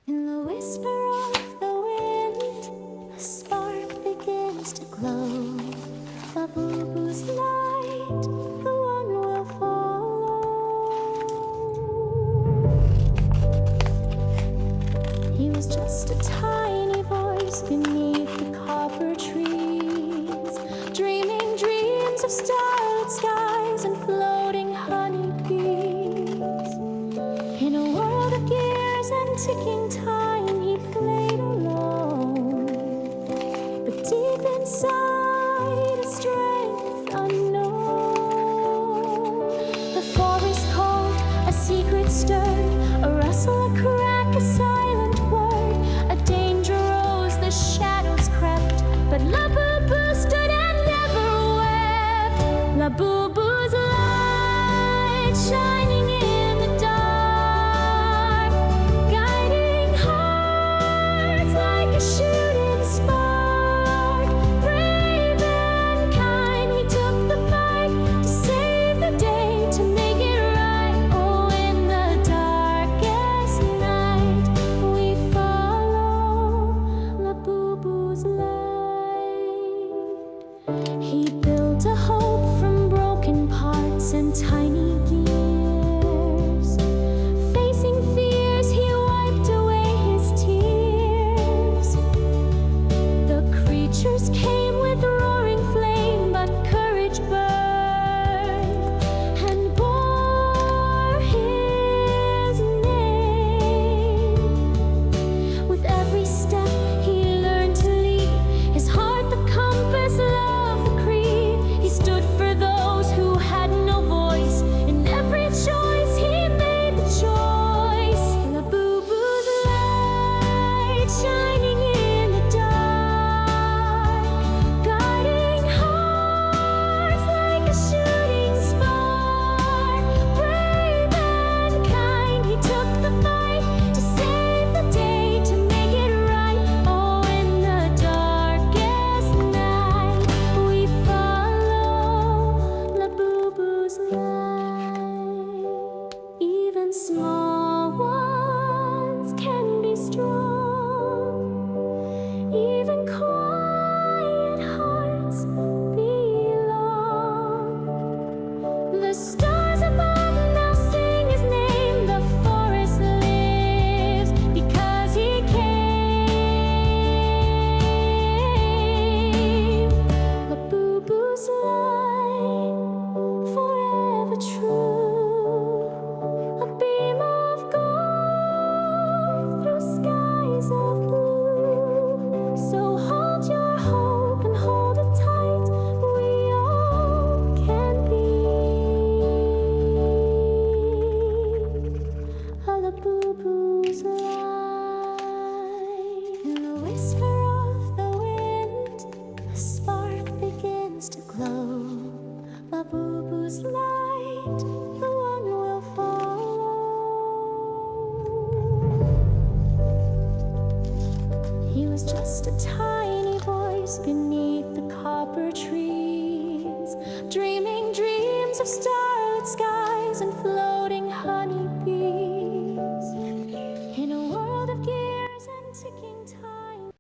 In the whisper of the wind, a spark begins to glow. LABUBU's light, the one will follow. He was just a tiny voice beneath the copper trees, dreaming dreams of starlit skies and floating honeybees. In a world of gears and ticking time, he played alone, but deep inside